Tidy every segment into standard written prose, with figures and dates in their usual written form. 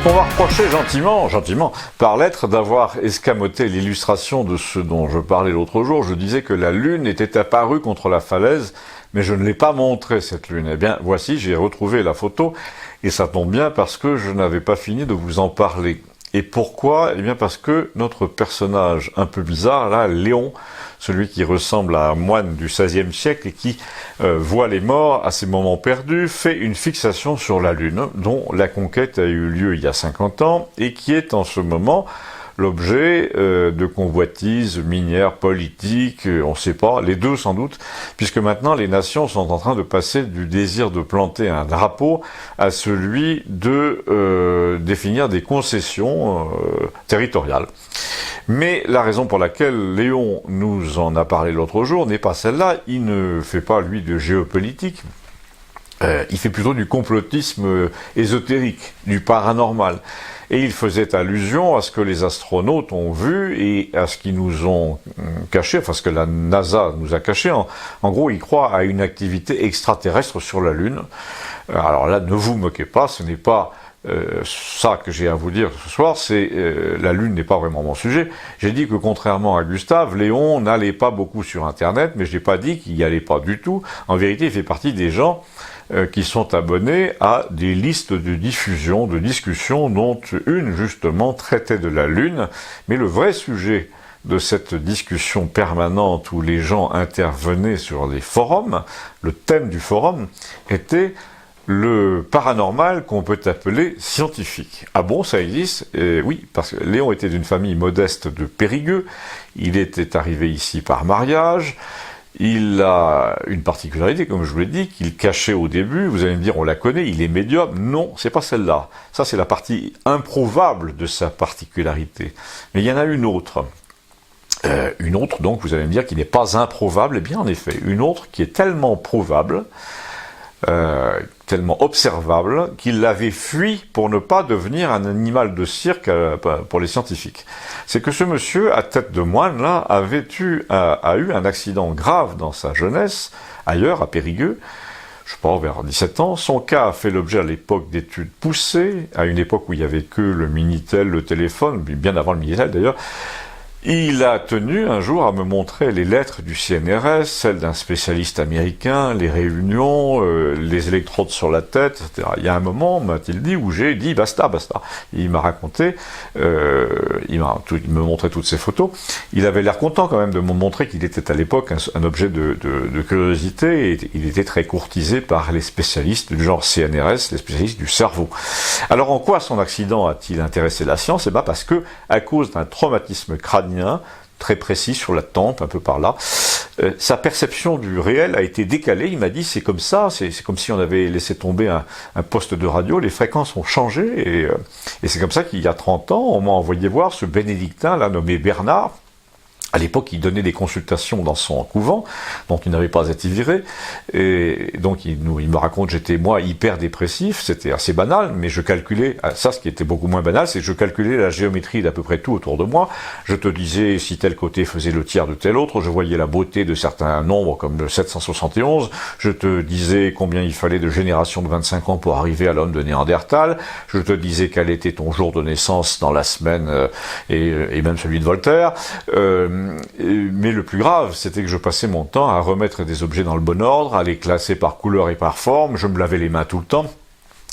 On va reprocher gentiment, par lettre, d'avoir escamoté l'illustration de ce dont je parlais l'autre jour. Je disais que la Lune était apparue contre la falaise, mais je ne l'ai pas montrée, cette Lune. Eh bien, voici, j'ai retrouvé la photo, et ça tombe bien parce que je n'avais pas fini de vous en parler. Et pourquoi ? Eh bien parce que notre personnage un peu bizarre, là, Léon, celui qui ressemble à un moine du XVIe siècle et qui voit les morts à ses moments perdus, fait une fixation sur la Lune, dont la conquête a eu lieu il y a 50 ans, et qui est en ce moment l'objet de convoitises minières, politiques, on ne sait pas, les deux sans doute, puisque maintenant les nations sont en train de passer du désir de planter un drapeau à celui de définir des concessions territoriales. Mais la raison pour laquelle Léon nous en a parlé l'autre jour n'est pas celle-là. Il ne fait pas, lui, de géopolitique. Il fait plutôt du complotisme ésotérique, du paranormal. Et il faisait allusion à ce que les astronautes ont vu et à ce qu'ils nous ont caché, enfin ce que la NASA nous a caché. En gros, il croit à une activité extraterrestre sur la Lune. Alors là, ne vous moquez pas, ce n'est pas ça que j'ai à vous dire ce soir, c'est la Lune n'est pas vraiment mon sujet. J'ai dit que contrairement à Gustave, Léon n'allait pas beaucoup sur Internet, mais je n'ai pas dit qu'il n'y allait pas du tout. En vérité, il fait partie des gens qui sont abonnés à des listes de diffusion, de discussion, dont une justement traitait de la Lune. Mais le vrai sujet de cette discussion permanente où les gens intervenaient sur les forums, le thème du forum était le paranormal qu'on peut appeler scientifique. Ah bon, ça existe ? Oui, parce que Léon était d'une famille modeste de Périgueux, il était arrivé ici par mariage, il a une particularité, comme je vous l'ai dit, qu'il cachait au début. Vous allez me dire, on la connaît, il est médium. Non, c'est pas celle-là. Ça, c'est la partie improuvable de sa particularité. Mais il y en a une autre. Une autre, donc, vous allez me dire, qui n'est pas improuvable. Eh bien, en effet, une autre qui est tellement prouvable, tellement observable, qu'il l'avait fui pour ne pas devenir un animal de cirque pour les scientifiques. C'est que ce monsieur, à tête de moine, là, a eu un accident grave dans sa jeunesse, ailleurs, à Périgueux, je sais pas, vers 17 ans. Son cas a fait l'objet à l'époque d'études poussées, à une époque où il n'y avait que le Minitel, le téléphone, bien avant le Minitel d'ailleurs. Il a tenu un jour à me montrer les lettres du CNRS, celles d'un spécialiste américain, les réunions, les électrodes sur la tête, etc. Il y a un moment, m'a-t-il dit, où j'ai dit basta. Il m'a raconté, il me montrait toutes ces photos. Il avait l'air content quand même de me montrer qu'il était à l'époque un objet de curiosité, et il était très courtisé par les spécialistes du genre CNRS, les spécialistes du cerveau. Alors en quoi son accident a-t-il intéressé la science ? Eh bien parce que, à cause d'un traumatisme crânien très précis sur la tempe, un peu par là, sa perception du réel a été décalée. Il m'a dit, c'est comme ça, c'est comme si on avait laissé tomber un poste de radio, les fréquences ont changé, et c'est comme ça qu'il y a 30 ans, on m'a envoyé voir ce bénédictin, là, nommé Bernard. À l'époque, il donnait des consultations dans son couvent, dont il n'avait pas été viré, et donc il me raconte, j'étais moi hyper dépressif, c'était assez banal, mais je calculais, ça ce qui était beaucoup moins banal, c'est que je calculais la géométrie d'à peu près tout autour de moi, je te disais si tel côté faisait le tiers de tel autre, je voyais la beauté de certains nombres comme le 771, je te disais combien il fallait de générations de 25 ans pour arriver à l'homme de Néandertal, je te disais quel était ton jour de naissance dans la semaine, et même celui de Voltaire, mais le plus grave, c'était que je passais mon temps à remettre des objets dans le bon ordre, à les classer par couleur et par forme, je me lavais les mains tout le temps.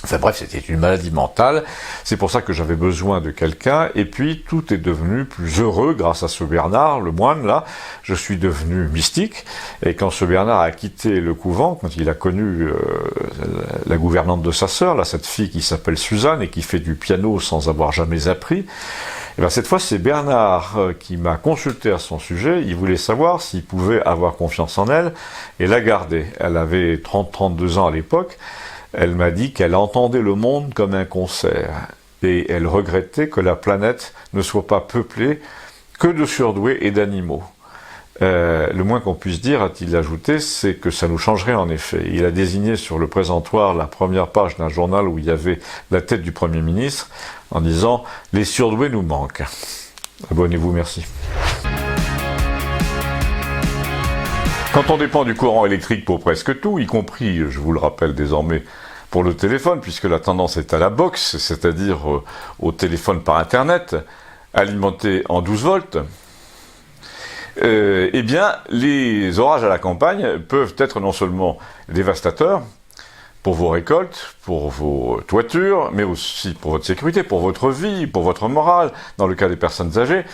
Enfin bref, c'était une maladie mentale, c'est pour ça que j'avais besoin de quelqu'un, et puis tout est devenu plus heureux grâce à ce Bernard, le moine là, je suis devenu mystique, et quand ce Bernard a quitté le couvent, quand il a connu la gouvernante de sa sœur, là, cette fille qui s'appelle Suzanne, et qui fait du piano sans avoir jamais appris, et bien cette fois c'est Bernard qui m'a consulté à son sujet, il voulait savoir s'il pouvait avoir confiance en elle, et la garder. Elle avait 30-32 ans à l'époque. Elle m'a dit qu'elle entendait le monde comme un concert, et elle regrettait que la planète ne soit pas peuplée que de surdoués et d'animaux. Le moins qu'on puisse dire, a-t-il ajouté, c'est que ça nous changerait en effet. Il a désigné sur le présentoir la première page d'un journal où il y avait la tête du Premier ministre, en disant « Les surdoués nous manquent ». Abonnez-vous, merci. Quand on dépend du courant électrique pour presque tout, y compris, je vous le rappelle désormais, pour le téléphone, puisque la tendance est à la box, c'est-à-dire au téléphone par Internet, alimenté en 12 volts, eh bien, les orages à la campagne peuvent être non seulement dévastateurs pour vos récoltes, pour vos toitures, mais aussi pour votre sécurité, pour votre vie, pour votre morale, dans le cas des personnes âgées.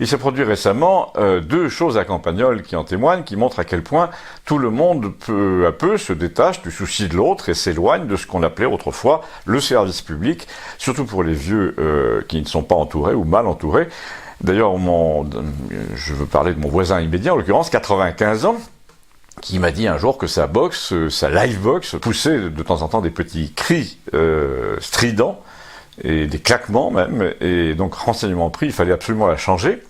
Il s'est produit récemment deux choses à Campagnole qui en témoignent, qui montrent à quel point tout le monde, peu à peu, se détache du souci de l'autre et s'éloigne de ce qu'on appelait autrefois le service public, surtout pour les vieux qui ne sont pas entourés ou mal entourés. D'ailleurs, je veux parler de mon voisin immédiat, en l'occurrence 95 ans, qui m'a dit un jour que sa box, sa live box, poussait de temps en temps des petits cris stridents, et des claquements même, et donc renseignement pris, il fallait absolument la changer.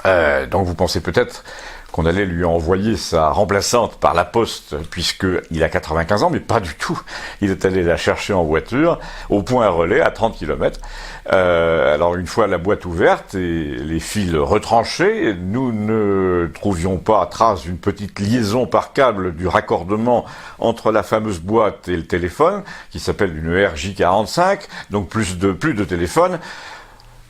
Donc vous pensez peut-être qu'on allait lui envoyer sa remplaçante par la poste, puisqu'il a 95 ans, mais pas du tout. Il est allé la chercher en voiture, au point relais, à 30 km. Alors une fois la boîte ouverte et les fils retranchés, nous ne trouvions pas trace d'une petite liaison par câble du raccordement entre la fameuse boîte et le téléphone, qui s'appelle une RJ45, donc plus de téléphone.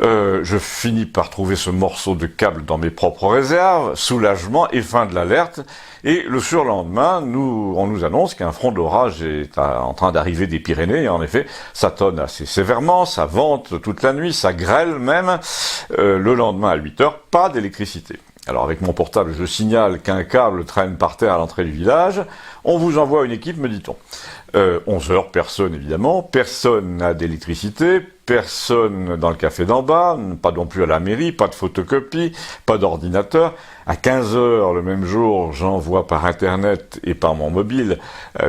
Je finis par trouver ce morceau de câble dans mes propres réserves, soulagement et fin de l'alerte. Et le surlendemain, on nous annonce qu'un front d'orage est en train d'arriver des Pyrénées. Et en effet, ça tonne assez sévèrement, ça vente toute la nuit, ça grêle même. Le lendemain à 8h, pas d'électricité. Alors avec mon portable, je signale qu'un câble traîne par terre à l'entrée du village. On vous envoie une équipe, me dit-on. 11h, personne évidemment, personne n'a d'électricité, personne dans le café d'en bas, pas non plus à la mairie, pas de photocopie, pas d'ordinateur. À 15h le même jour, j'envoie par internet et par mon mobile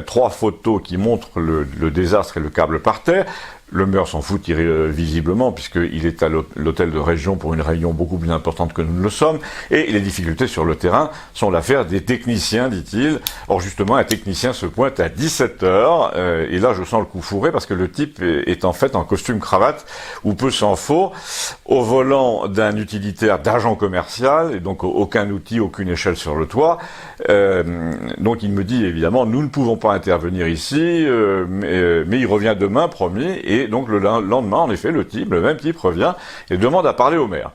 3 photos qui montrent le désastre et le câble par terre. Le maire s'en fout visiblement, puisqu'il est à l'hôtel de région pour une réunion beaucoup plus importante que nous ne le sommes, et les difficultés sur le terrain sont l'affaire des techniciens, dit-il. Or justement, un technicien se pointe à 17h, et là je sens le coup fourré, parce que le type est en fait en costume cravate, ou peu s'en faut, au volant d'un utilitaire d'agent commercial, et donc aucun outil, aucune échelle sur le toit. Donc il me dit évidemment, nous ne pouvons pas intervenir ici, mais il revient demain, promis, et donc le lendemain, en effet, le même type revient et demande à parler au maire.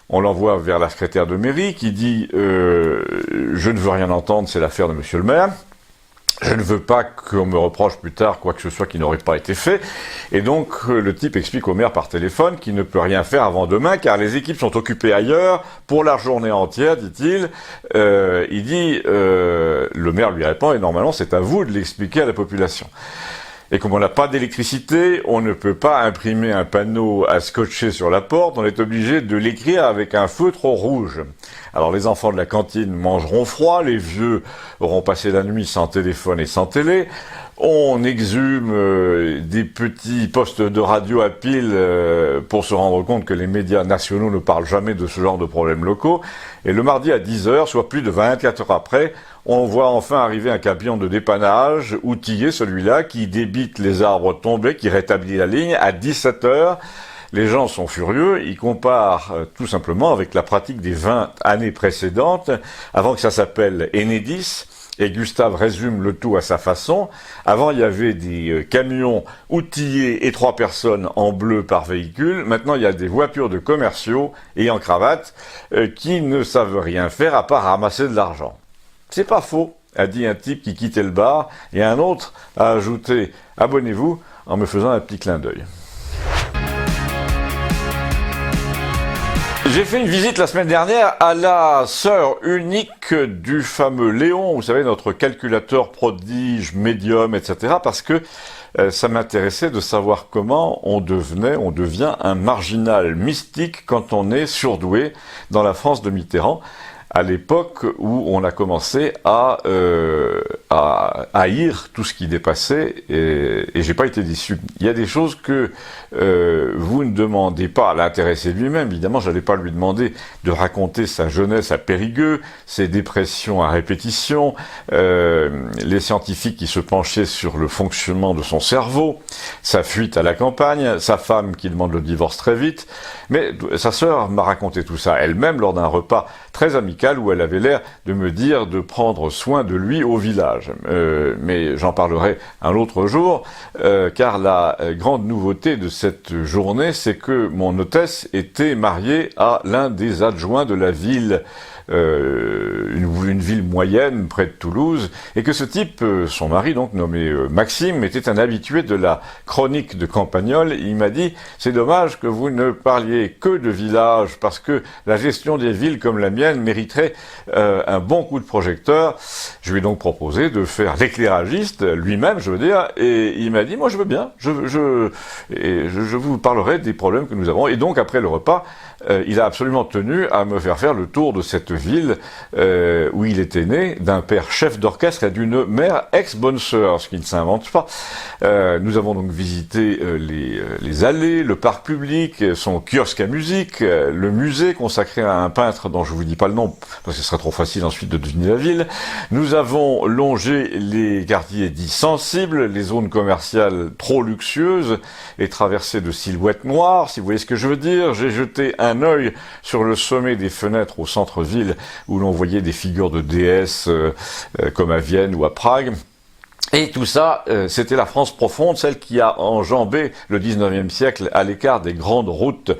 On l'envoie vers la secrétaire de mairie qui dit je ne veux rien entendre, c'est l'affaire de monsieur le maire. Je ne veux pas qu'on me reproche plus tard quoi que ce soit qui n'aurait pas été fait. Et donc le type explique au maire par téléphone qu'il ne peut rien faire avant demain car les équipes sont occupées ailleurs pour la journée entière, dit-il. Il dit, le maire lui répond, et normalement c'est à vous de l'expliquer à la population. Et comme on n'a pas d'électricité, on ne peut pas imprimer un panneau à scotcher sur la porte, on est obligé de l'écrire avec un feutre rouge. Alors les enfants de la cantine mangeront froid, les vieux auront passé la nuit sans téléphone et sans télé, on exhume des petits postes de radio à pile pour se rendre compte que les médias nationaux ne parlent jamais de ce genre de problèmes locaux, et le mardi à 10h, soit plus de 24 heures après, on voit enfin arriver un camion de dépannage, outillé celui-là, qui débite les arbres tombés, qui rétablit la ligne à 17h. Les gens sont furieux, ils comparent tout simplement avec la pratique des 20 années précédentes, avant que ça s'appelle Enedis, et Gustave résume le tout à sa façon. Avant, il y avait des camions outillés et 3 personnes en bleu par véhicule. Maintenant, il y a des voitures de commerciaux et en cravate qui ne savent rien faire à part ramasser de l'argent. C'est pas faux, a dit un type qui quittait le bar, et un autre a ajouté « Abonnez-vous » en me faisant un petit clin d'œil. J'ai fait une visite la semaine dernière à la sœur unique du fameux Léon, vous savez, notre calculateur prodige, médium, etc., parce que ça m'intéressait de savoir comment on devient un marginal mystique quand on est surdoué dans la France de Mitterrand, à l'époque où on a commencé à haïr tout ce qui dépassait, et j'ai pas été déçu. Il y a des choses que vous ne demandez pas à l'intéressé lui-même. Évidemment, j'allais pas lui demander de raconter sa jeunesse à Périgueux, ses dépressions à répétition, les scientifiques qui se penchaient sur le fonctionnement de son cerveau, sa fuite à la campagne, sa femme qui demande le divorce très vite. Mais sa sœur m'a raconté tout ça elle-même lors d'un repas très amical amical où elle avait l'air de me dire de prendre soin de lui au village. Mais j'en parlerai un autre jour, car la grande nouveauté de cette journée, c'est que mon hôtesse était mariée à l'un des adjoints de la ville, une ville moyenne près de Toulouse, et que ce type, son mari donc nommé Maxime, était un habitué de la chronique de Campagnol. Il m'a dit: c'est dommage que vous ne parliez que de village, parce que la gestion des villes comme la mienne mériterait un bon coup de projecteur. Je lui ai donc proposé de faire l'éclairagiste lui-même, je veux dire, et il m'a dit: moi je veux bien, je vous parlerai des problèmes que nous avons. Et donc après le repas, il a absolument tenu à me faire le tour de cette ville où il était né, d'un père chef d'orchestre et d'une mère ex-bonne sœur, ce qui ne s'invente pas. Nous avons donc visité les allées, le parc public, son kiosque à musique, le musée consacré à un peintre dont je vous dis pas le nom, parce que ce serait trop facile ensuite de deviner la ville. Nous avons longé les quartiers dits sensibles, les zones commerciales trop luxueuses et traversées de silhouettes noires, si vous voyez ce que je veux dire. J'ai jeté un œil sur le sommet des fenêtres au centre-ville où l'on voyait des figures de déesses comme à Vienne ou à Prague. Et tout ça, c'était la France profonde, celle qui a enjambé le 19e siècle à l'écart des grandes routes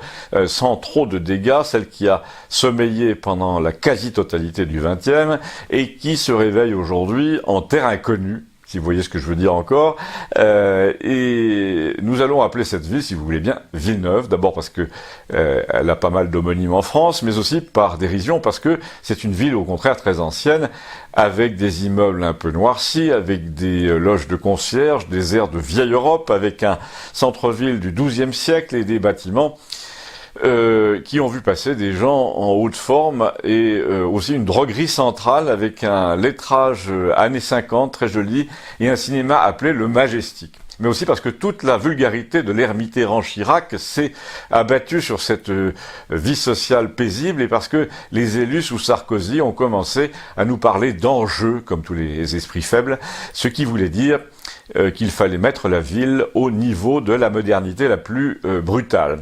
sans trop de dégâts, celle qui a sommeillé pendant la quasi-totalité du 20e et qui se réveille aujourd'hui en terre inconnue, si vous voyez ce que je veux dire encore. Et nous allons appeler cette ville, si vous voulez bien, Villeneuve, d'abord parce que elle a pas mal d'homonymes en France, mais aussi par dérision, parce que c'est une ville au contraire très ancienne, avec des immeubles un peu noircis, avec des loges de concierges, des airs de vieille Europe, avec un centre-ville du XIIe siècle et des bâtiments qui ont vu passer des gens en haute forme et aussi une droguerie centrale avec un lettrage années 50 très joli et un cinéma appelé le Majestic. Mais aussi parce que toute la vulgarité de l'ère Mitterrand-Chirac s'est abattue sur cette vie sociale paisible et parce que les élus sous Sarkozy ont commencé à nous parler d'enjeux, comme tous les esprits faibles, ce qui voulait dire qu'il fallait mettre la ville au niveau de la modernité la plus brutale.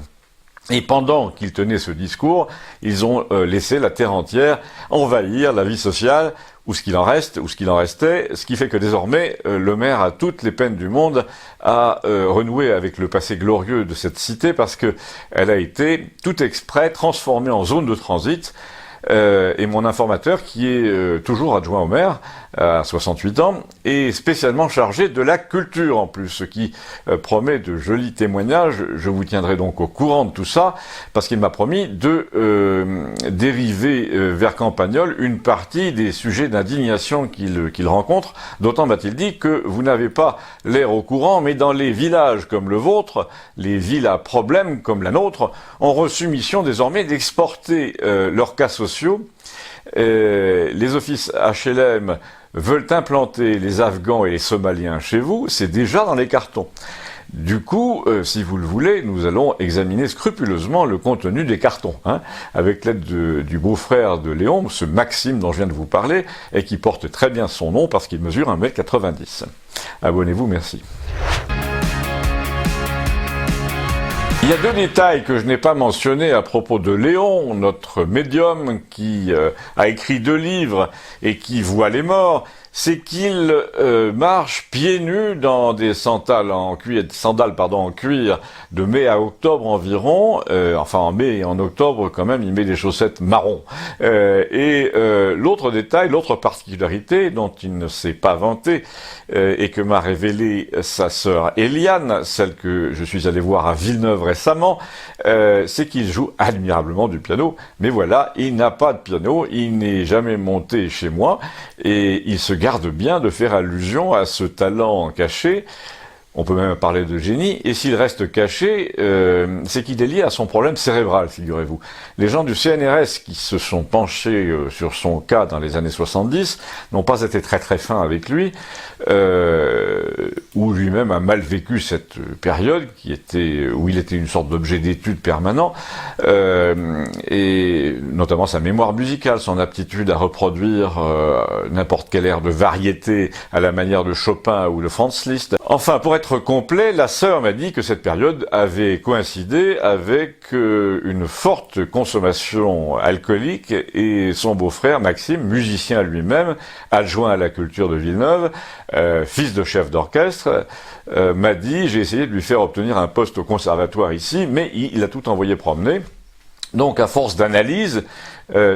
Et pendant qu'ils tenaient ce discours, ils ont laissé la terre entière envahir la vie sociale, ou ce qu'il en reste, ou ce qu'il en restait, ce qui fait que désormais, le maire a toutes les peines du monde à renouer avec le passé glorieux de cette cité, parce que elle a été tout exprès transformée en zone de transit. Et mon informateur, qui est toujours adjoint au maire, à 68 ans, est spécialement chargé de la culture en plus, ce qui promet de jolis témoignages. Je vous tiendrai donc au courant de tout ça, parce qu'il m'a promis de dériver vers Campagnol une partie des sujets d'indignation qu'il rencontre. D'autant m'a-t-il dit que vous n'avez pas l'air au courant, mais dans les villages comme le vôtre, les villes à problème comme la nôtre, ont reçu mission désormais d'exporter leurs cas sociaux. Les offices HLM veulent implanter les Afghans et les Somaliens chez vous, c'est déjà dans les cartons. Du coup, si vous le voulez, nous allons examiner scrupuleusement le contenu des cartons, avec l'aide du beau-frère de Léon, ce Maxime dont je viens de vous parler, et qui porte très bien son nom parce qu'il mesure 1m90. Abonnez-vous, merci. Il y a deux détails que je n'ai pas mentionnés à propos de Léon, notre médium qui a écrit 2 livres et qui voit les morts. C'est qu'il marche pieds nus dans des sandales en cuir de mai à octobre environ. Enfin en mai et en octobre quand même, il met des chaussettes marron. L'autre détail, l'autre particularité dont il ne s'est pas vanté et que m'a révélé sa sœur Eliane, celle que je suis allé voir à Villeneuve récemment, c'est qu'il joue admirablement du piano. Mais voilà, il n'a pas de piano, il n'est jamais monté chez moi et il se garde bien de faire allusion à ce talent caché. On peut même parler de génie, et s'il reste caché, c'est qu'il est lié à son problème cérébral, figurez-vous. Les gens du CNRS qui se sont penchés sur son cas dans les années 70 n'ont pas été très très fins avec lui, ou lui-même a mal vécu cette période où il était une sorte d'objet d'étude permanent, et notamment sa mémoire musicale, son aptitude à reproduire n'importe quel air de variété à la manière de Chopin ou de Franz Liszt. Enfin, pour être être complet, la sœur m'a dit que cette période avait coïncidé avec une forte consommation alcoolique et son beau-frère Maxime, musicien lui-même, adjoint à la culture de Villeneuve, fils de chef d'orchestre, m'a dit, j'ai essayé de lui faire obtenir un poste au conservatoire ici, mais il a tout envoyé promener. Donc, à force d'analyse,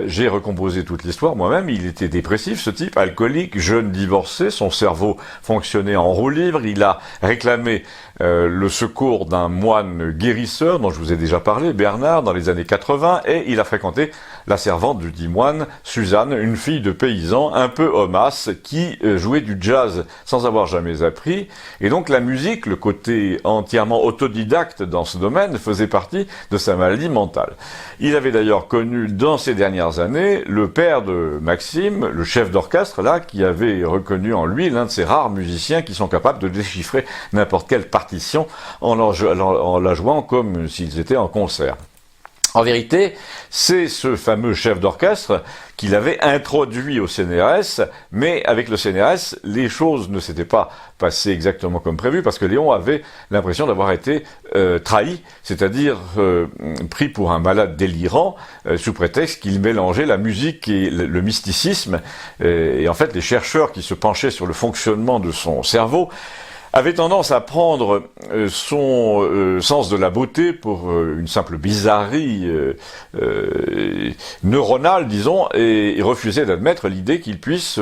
j'ai recomposé toute l'histoire moi-même. Il était dépressif, ce type, alcoolique, jeune, divorcé. Son cerveau fonctionnait en roue libre. Il a réclamé le secours d'un moine guérisseur dont je vous ai déjà parlé, Bernard, dans les années 80. Et il a fréquenté la servante du dit moine, Suzanne, une fille de paysan un peu homasse qui jouait du jazz sans avoir jamais appris. Et donc la musique, le côté entièrement autodidacte dans ce domaine, faisait partie de sa maladie mentale. Il avait d'ailleurs connu dans ces dernières années le père de Maxime, le chef d'orchestre là, qui avait reconnu en lui l'un de ces rares musiciens qui sont capables de déchiffrer n'importe quelle partition en la jouant comme s'ils étaient en concert. En vérité, c'est ce fameux chef d'orchestre qui l'avait introduit au CNRS, mais avec le CNRS, les choses ne s'étaient pas passées exactement comme prévu, parce que Léon avait l'impression d'avoir été trahi, c'est-à-dire pris pour un malade délirant, sous prétexte qu'il mélangeait la musique et le mysticisme. Et en fait, les chercheurs qui se penchaient sur le fonctionnement de son cerveau avait tendance à prendre son sens de la beauté pour une simple bizarrerie neuronale, disons, et refusait d'admettre l'idée qu'il puisse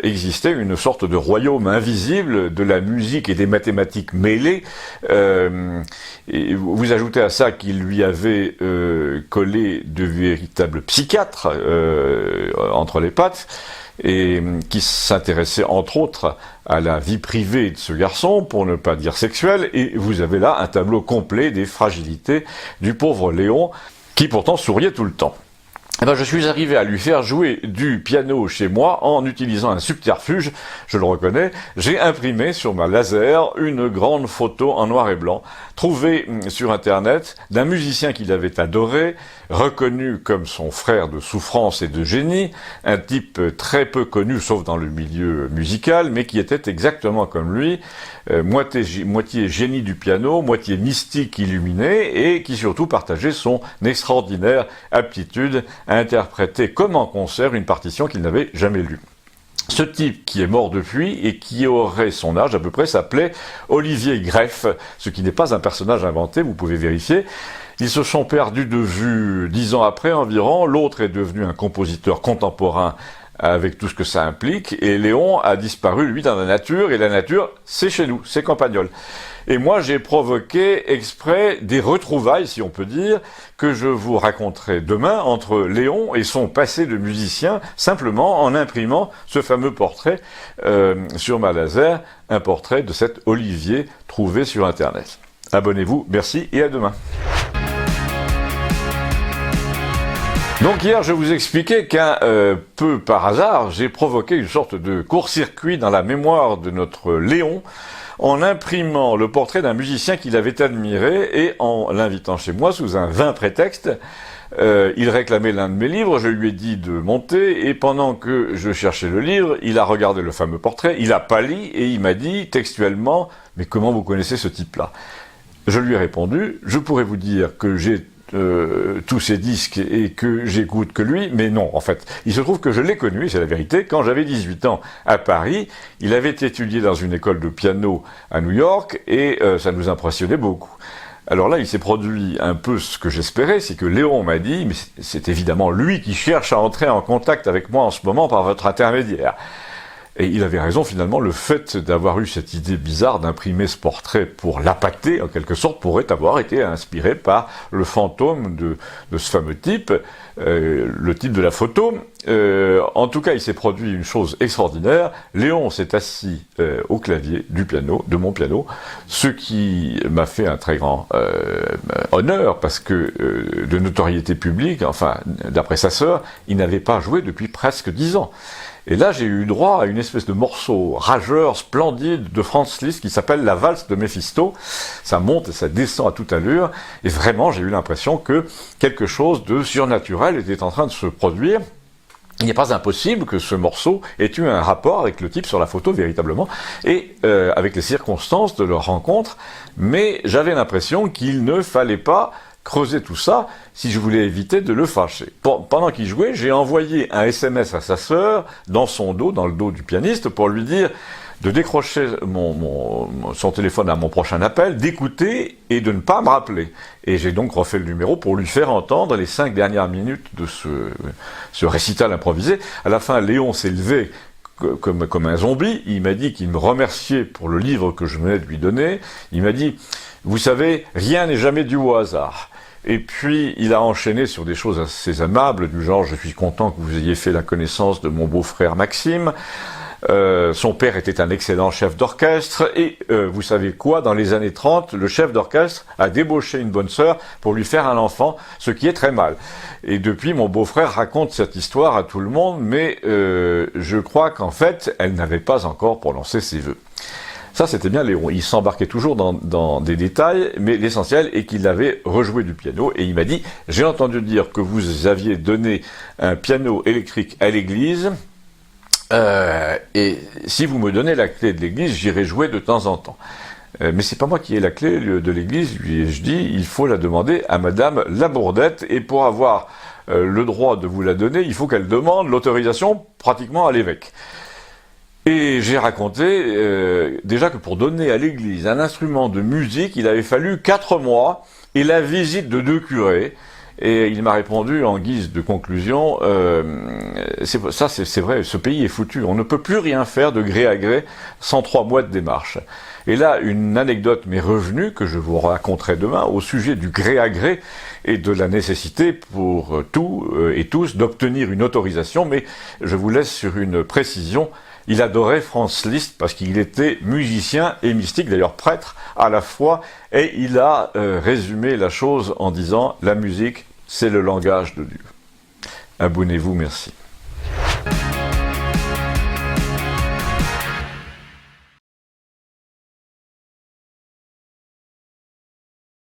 exister une sorte de royaume invisible de la musique et des mathématiques mêlées. Et vous ajoutez à ça qu'il lui avait collé de véritables psychiatres entre les pattes, et qui s'intéressait entre autres à la vie privée de ce garçon, pour ne pas dire sexuelle, et vous avez là un tableau complet des fragilités du pauvre Léon, qui pourtant souriait tout le temps. Eh ben, je suis arrivé à lui faire jouer du piano chez moi en utilisant un subterfuge, je le reconnais. J'ai imprimé sur ma laser une grande photo en noir et blanc, trouvée sur Internet, d'un musicien qu'il avait adoré, reconnu comme son frère de souffrance et de génie, un type très peu connu, sauf dans le milieu musical, mais qui était exactement comme lui, moitié génie du piano, moitié mystique illuminé, et qui surtout partageait son extraordinaire aptitude à interpréter comme en concert une partition qu'il n'avait jamais lue. Ce type qui est mort depuis et qui aurait son âge à peu près s'appelait Olivier Greff, ce qui n'est pas un personnage inventé, vous pouvez vérifier. Ils se sont perdus de vue 10 ans après environ, l'autre est devenu un compositeur contemporain avec tout ce que ça implique, et Léon a disparu, lui, dans la nature, et la nature, c'est chez nous, c'est Campagnol. Et moi, j'ai provoqué exprès des retrouvailles, si on peut dire, que je vous raconterai demain entre Léon et son passé de musicien, simplement en imprimant ce fameux portrait sur ma laser, un portrait de cet Olivier trouvé sur Internet. Abonnez-vous, merci et à demain. Donc hier, je vous expliquais qu'un peu par hasard, j'ai provoqué une sorte de court-circuit dans la mémoire de notre Léon en imprimant le portrait d'un musicien qu'il avait admiré et en l'invitant chez moi sous un vain prétexte. Il réclamait l'un de mes livres, je lui ai dit de monter, et pendant que je cherchais le livre, il a regardé le fameux portrait, il a pâli et il m'a dit textuellement « Mais comment vous connaissez ce type-là » Je lui ai répondu « Je pourrais vous dire que j'ai tous ses disques et que j'écoute que lui, mais non, en fait. Il se trouve que je l'ai connu, c'est la vérité, quand j'avais 18 ans à Paris. Il avait étudié dans une école de piano à New York et ça nous impressionnait beaucoup. Alors là, il s'est produit un peu ce que j'espérais, c'est que Léon m'a dit, mais c'est évidemment lui qui cherche à entrer en contact avec moi en ce moment par votre intermédiaire. Et il avait raison, finalement, le fait d'avoir eu cette idée bizarre d'imprimer ce portrait pour l'appâter, en quelque sorte, pourrait avoir été inspiré par le fantôme de ce fameux type, le type de la photo. En tout cas, il s'est produit une chose extraordinaire. Léon s'est assis au clavier du piano, de mon piano, ce qui m'a fait un très grand honneur, parce que de notoriété publique, enfin, d'après sa sœur, il n'avait pas joué depuis presque 10 ans. Et là, j'ai eu droit à une espèce de morceau rageur, splendide de Franz Liszt qui s'appelle La valse de Méphisto. Ça monte et ça descend à toute allure. Et vraiment, j'ai eu l'impression que quelque chose de surnaturel était en train de se produire. il n'est pas impossible que ce morceau ait eu un rapport avec le type sur la photo véritablement, et avec les circonstances de leur rencontre, mais j'avais l'impression qu'il ne fallait pas creuser tout ça si je voulais éviter de le fâcher. Pendant qu'il jouait, j'ai envoyé un SMS à sa sœur, dans son dos, dans le dos du pianiste, pour lui dire de décrocher son téléphone à mon prochain appel, d'écouter et de ne pas me rappeler. Et j'ai donc refait le numéro pour lui faire entendre les 5 dernières minutes de ce récital improvisé. À la fin, Léon s'est levé comme un zombie. Il m'a dit qu'il me remerciait pour le livre que je venais de lui donner. Il m'a dit, vous savez, rien n'est jamais dû au hasard. Et puis, il a enchaîné sur des choses assez aimables, du genre, je suis content que vous ayez fait la connaissance de mon beau-frère Maxime. Son père était un excellent chef d'orchestre et vous savez quoi, dans les années 30, le chef d'orchestre a débauché une bonne sœur pour lui faire un enfant, ce qui est très mal. Et depuis, mon beau-frère raconte cette histoire à tout le monde, mais je crois qu'en fait, elle n'avait pas encore prononcé ses vœux. Ça, c'était bien Léon. Il s'embarquait toujours dans des détails, mais l'essentiel est qu'il avait rejoué du piano. Et il m'a dit, j'ai entendu dire que vous aviez donné un piano électrique à l'église, et si vous me donnez la clé de l'église, j'irai jouer de temps en temps. Mais c'est pas moi qui ai la clé de l'église, lui je dis, il faut la demander à Madame Labourdette, et pour avoir le droit de vous la donner, il faut qu'elle demande l'autorisation pratiquement à l'évêque. Et j'ai raconté déjà que pour donner à l'église un instrument de musique, il avait fallu 4 mois et la visite de 2 curés. Et il m'a répondu en guise de conclusion, c'est vrai, ce pays est foutu, on ne peut plus rien faire de gré à gré sans 3 mois de démarche. Et là, une anecdote m'est revenue que je vous raconterai demain au sujet du gré à gré et de la nécessité pour tout et tous d'obtenir une autorisation, mais je vous laisse sur une précision. Il adorait Franz Liszt parce qu'il était musicien et mystique, d'ailleurs prêtre à la fois, et il a résumé la chose en disant « La musique, c'est le langage de Dieu ». Abonnez-vous, merci.